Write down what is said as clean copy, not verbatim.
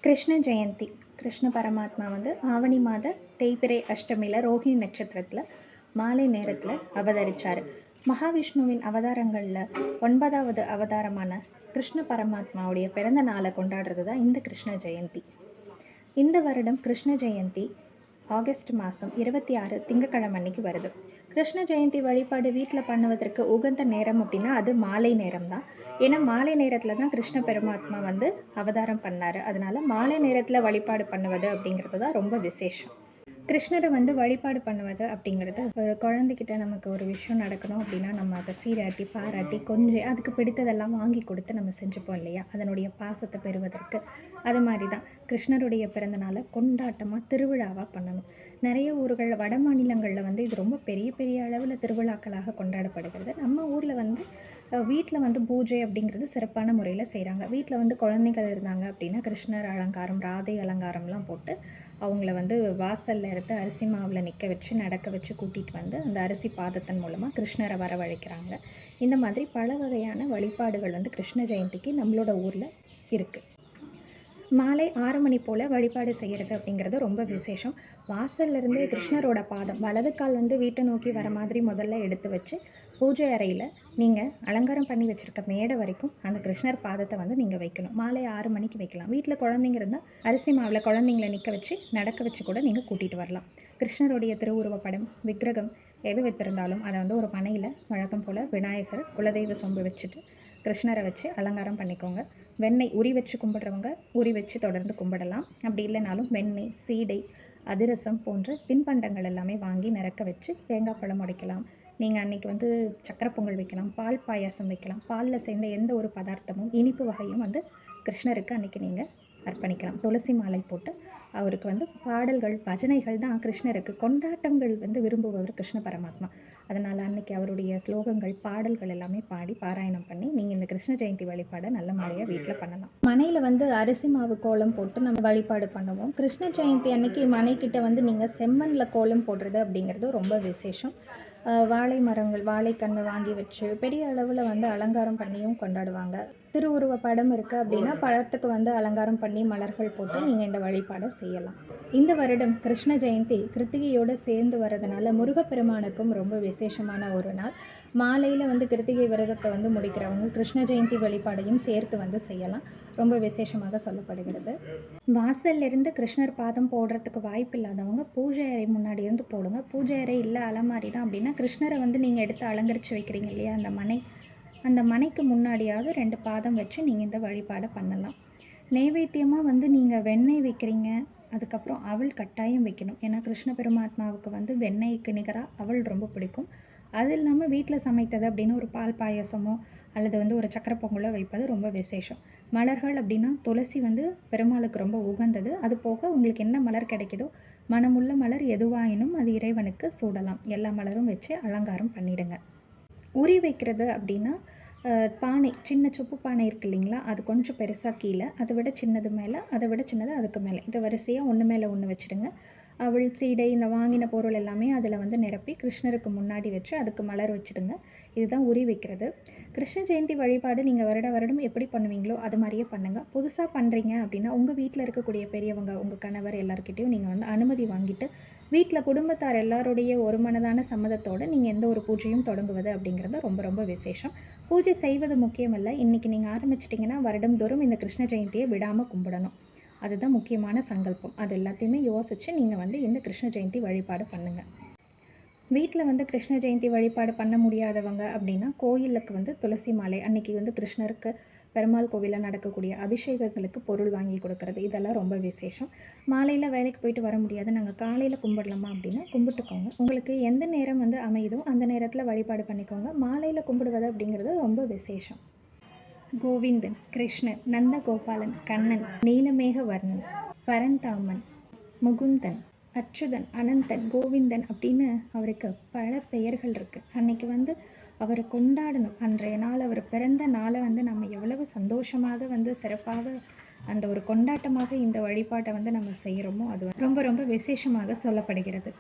கிருஷ்ண ஜெயந்தி. கிருஷ்ண பரமாத்மா வந்து ஆவணி மாத தேய்பிறை அஷ்டமியில் ரோஹிணி நட்சத்திரத்தில் மாலை நேரத்தில் அவதரித்தார். மகாவிஷ்ணுவின் அவதாரங்களில் 9வது அவதாரமான கிருஷ்ண பரமாத்மாவுடைய பிறந்த நாளை கொண்டாடுறது தான் இந்த கிருஷ்ண ஜெயந்தி. இந்த வருடம் கிருஷ்ண ஜெயந்தி ஆகஸ்ட் மாதம் 26 திங்கட்கிழமை அன்னைக்கு வருது. கிருஷ்ண ஜெயந்தி வழிபாடு வீட்டில் பண்ணுவதற்கு உகந்த நேரம் அப்படின்னா அது மாலை நேரம் தான். ஏன்னா மாலை நேரத்தில் தான் கிருஷ்ண பரமாத்மா வந்து அவதாரம் பண்ணார். அதனால் மாலை நேரத்தில் வழிபாடு பண்ணுவது அப்படிங்கிறது தான் ரொம்ப விசேஷம். கிருஷ்ணரை வந்து வழிபாடு பண்ணுவது அப்படிங்கிறது ஒரு குழந்தைகிட்ட நமக்கு ஒரு விஷயம் நடக்கணும் அப்படின்னா நம்ம அதை சீராட்டி பாராட்டி கொஞ்சம் அதுக்கு பிடித்ததெல்லாம் வாங்கி கொடுத்து நம்ம செஞ்சுப்போம் இல்லையா, அதனுடைய பாசத்தை பெறுவதற்கு. அது மாதிரி தான் கிருஷ்ணருடைய பிறந்தநாளை கொண்டாட்டமாக திருவிழாவாக பண்ணணும். நிறைய ஊர்கள் வட மாநிலங்களில் வந்து இது ரொம்ப பெரிய பெரிய அளவில் திருவிழாக்களாக கொண்டாடப்படுகிறது. நம்ம ஊரில் வந்து வீட்டில் வந்து பூஜை அப்படிங்கிறது சிறப்பான முறையில் செய்கிறாங்க. வீட்டில் வந்து குழந்தைகள் இருந்தாங்க அப்படின்னா கிருஷ்ணர் அலங்காரம் ராதை அலங்காரம்லாம் போட்டு அவங்கள வந்து வாசலில் இருந்து அரிசி மாவில் நிற்க வச்சு நடக்க வச்சு கூட்டிகிட்டு வந்து அந்த அரிசி பாதத்தின் மூலமாக கிருஷ்ணரை வரவழைக்கிறாங்க. இந்த மாதிரி பல வகையான வழிபாடுகள் வந்து கிருஷ்ண ஜெயந்திக்கு நம்மளோட ஊரில் இருக்குது. மாலை 6 மணி போல் வழிபாடு செய்கிறது அப்படிங்கிறது ரொம்ப விசேஷம். வாசல்லேருந்து கிருஷ்ணரோட பாதம் வலது கால் வந்து வீட்டை நோக்கி வர மாதிரி முதல்ல எடுத்து வச்சு பூஜை அறையில் நீங்கள் அலங்காரம் பண்ணி வச்சுருக்க மேடை வரைக்கும் அந்த கிருஷ்ணர் பாதத்தை வந்து நீங்கள் வைக்கணும். மாலை 6 மணிக்கு வைக்கலாம். வீட்டில் குழந்தைங்க இருந்தால் அரிசி மாவில் குழந்தைங்கள நிற்க வச்சு நடக்க வச்சு கூட நீங்கள் கூட்டிகிட்டு வரலாம். கிருஷ்ணருடைய திருவுருவப்படம் விக்கிரகம் எது வைத்திருந்தாலும் அதை வந்து ஒரு பனையில் வழக்கம் போல் விநாயகர் குலதெய்வ சொம்பு வச்சுட்டு கிருஷ்ணரை வச்சு அலங்காரம் பண்ணிக்கோங்க. வெண்ணெய் உரி வச்சு கும்பிட்றவங்க உரி வச்சு தொடர்ந்து கும்பிடலாம். அப்படி இல்லைனாலும் வெண்ணெய் சீடை அதிரசம் போன்ற தின்பண்டங்கள் எல்லாமே வாங்கி நிறக்க வச்சு தேங்காய் பழம் உடைக்கலாம். நீங்கள் அன்றைக்கி வந்து சக்கரை பொங்கல் வைக்கலாம், பால் பாயாசம் வைக்கலாம். பாலில் சேர்ந்த எந்த ஒரு பதார்த்தமும் இனிப்பு வகையும் வந்து கிருஷ்ணருக்கு அன்றைக்கி நீங்கள் அர்ப்பணிக்கலாம். துளசி மாலை போட்டு அவருக்கு வந்து பாடல்கள் பஜனைகள் தான் கிருஷ்ணருக்கு கொண்டாட்டங்கள் வந்து விரும்புபவர் கிருஷ்ண பரமாத்மா. அதனால் அன்றைக்கி அவருடைய ஸ்லோகங்கள் பாடல்கள் எல்லாமே பாடி பாராயணம் பண்ணி நீங்கள் இந்த கிருஷ்ண ஜெயந்தி வழிபாடை நல்ல முறையாக வீட்டில் பண்ணலாம். மனையில் வந்து அரிசி மாவு கோலம் போட்டு நம்ம வழிபாடு பண்ணுவோம். கிருஷ்ண ஜெயந்தி அன்னைக்கு மனைக்கிட்ட வந்து நீங்கள் செம்மண்ணில் கோலம் போடுறது அப்படிங்கிறது ரொம்ப விசேஷம். வாழை மரங்கள் வாழைக்கன்று வாங்கி வச்சு பெரிய அளவில் வந்து அலங்காரம் பண்ணியும் கொண்டாடுவாங்க. திருவுருவ படம் இருக்குது அப்படின்னா பழத்துக்கு வந்து அலங்காரம் பண்ணி மலர்கள் போட்டு நீங்கள் இந்த வழிபாடை செய்யலாம். இந்த வருடம் கிருஷ்ண ஜெயந்தி கிருத்திகையோடு சேர்ந்து வர்றதுனால முருகப்பெருமானுக்கும் ரொம்ப விசேஷமான ஒரு நாள். மாலையில் வந்து கிருத்திகை விரதத்தை வந்து முடிக்கிறவங்க கிருஷ்ண ஜெயந்தி வழிபாடையும் சேர்த்து வந்து செய்யலாம். ரொம்ப விசேஷமாக சொல்லப்படுகிறது. வாசல்லிருந்து கிருஷ்ணர் பாதம் போடுறதுக்கு வாய்ப்பு இல்லாதவங்க பூஜை அறை முன்னாடி இருந்து போடுங்க. பூஜை அறை இல்லை அலமாரி தான் அப்படின்னா கிருஷ்ணரை வந்து நீங்கள் எடுத்து அலங்கரித்து வைக்கிறீங்க இல்லையா, அந்த மனைக்கு முன்னாடியாவது 2 பாதம் வச்சு நீங்கள் இந்த வழிபாடை பண்ணலாம். நைவேத்தியமாக வந்து நீங்கள் வெண்ணெய் வைக்கிறீங்க, அதுக்கப்புறம் அவல் கட்டாயம் வைக்கணும். ஏன்னா கிருஷ்ண பெருமாத்மாவுக்கு வந்து வெண்ணெய்க்கு நிகராக அவல் ரொம்ப பிடிக்கும். அது இல்லாமல் வீட்டில் சமைத்தது அப்படின்னு ஒரு பால் பாயசமோ அல்லது வந்து ஒரு சக்கரை பொங்கலோ வைப்பது ரொம்ப விசேஷம். மலர்கள் அப்படின்னா துளசி வந்து பெருமாளுக்கு ரொம்ப உகந்தது. அது போக உங்களுக்கு என்ன மலர் கிடைக்குதோ மனமுள்ள மலர் எதுவாயினும் அது இறைவனுக்கு சூடலாம். எல்லா மலரும் வச்சு அலங்காரம் பண்ணிடுங்க. உரி வைக்கிறது அப்படின்னா பானை சின்ன சொப்பு பானை இருக்குது இல்லைங்களா, அது கொஞ்சம் பெருசாக கீழே, அதை விட சின்னது மேலே, அதை விட சின்னது அதுக்கு மேலே, இதை வரிசையாக ஒன்று மேலே ஒன்று வச்சுடுங்க. அவள் சீடை இந்த வாங்கின பொருள் எல்லாமே அதில் வந்து நிரப்பி கிருஷ்ணருக்கு முன்னாடி வச்சு அதுக்கு மலர் வச்சுடுங்க. இதுதான் உரி வைக்கிறது. கிருஷ்ண ஜெயந்தி வழிபாடு நீங்கள் வருடம் எப்படி பண்ணுவீங்களோ அது மாதிரியே பண்ணுங்கள். புதுசாக பண்ணுறீங்க அப்படின்னா உங்கள் வீட்டில் இருக்கக்கூடிய பெரியவங்க உங்கள் கணவர் எல்லாருக்கிட்டையும் நீங்கள் வந்து அனுமதி வாங்கிட்டு வீட்டில் குடும்பத்தார் எல்லாருடைய ஒரு மனதான சம்மதத்தோடு நீங்கள் எந்த ஒரு பூஜையும் தொடங்குவது அப்படிங்கிறது ரொம்ப ரொம்ப விசேஷம். பூஜை செய்வது முக்கியமல்ல, இன்றைக்கி நீங்கள் ஆரம்பிச்சிட்டிங்கன்னா வருடந்தோறும் இந்த கிருஷ்ண ஜெயந்தியை விடாமல் கும்பிடணும். அதுதான் முக்கியமான சங்கல்பம். அது எல்லாத்தையுமே யோசித்து நீங்கள் வந்து இந்த கிருஷ்ண ஜெயந்தி வழிபாடு பண்ணுங்கள். வீட்டில் வந்து கிருஷ்ண ஜெயந்தி வழிபாடு பண்ண முடியாதவங்க அப்படின்னா கோயிலுக்கு வந்து துளசி மாலை அன்றைக்கி வந்து கிருஷ்ணருக்கு பெருமாள் கோவிலில் நடக்கக்கூடிய அபிஷேகங்களுக்கு பொருள் வாங்கி கொடுக்கறது இதெல்லாம் ரொம்ப விசேஷம். மாலையில் வேலைக்கு போயிட்டு வர முடியாது, நாங்கள் காலையில் கும்பிடலாமா அப்படின்னா கும்பிட்டுக்கோங்க. உங்களுக்கு எந்த நேரம் வந்து அமையுதோ அந்த நேரத்தில் வழிபாடு பண்ணிக்கோங்க. மாலையில் கும்பிடுவது அப்படிங்கிறது ரொம்ப விசேஷம். கோவிந்தன், கிருஷ்ணர், நந்தகோபாலன், கண்ணன், நீலமேக வர்ணன், பரந்தாமன், முகுந்தன், அச்சுதன், அனந்தன், கோவிந்தன் அப்படின்னு அவருக்கு பல பெயர்கள் இருக்குது. அன்றைக்கி வந்து அவரை கொண்டாடணும். அன்றைய நாள் அவர் பிறந்த நாளை வந்து நம்ம எவ்வளவு சந்தோஷமாக வந்து சிறப்பாக அந்த ஒரு கொண்டாட்டமாக இந்த வழிபாட்டை வந்து நம்ம செய்கிறோமோ அது ரொம்ப ரொம்ப விசேஷமாக சொல்லப்படுகிறது.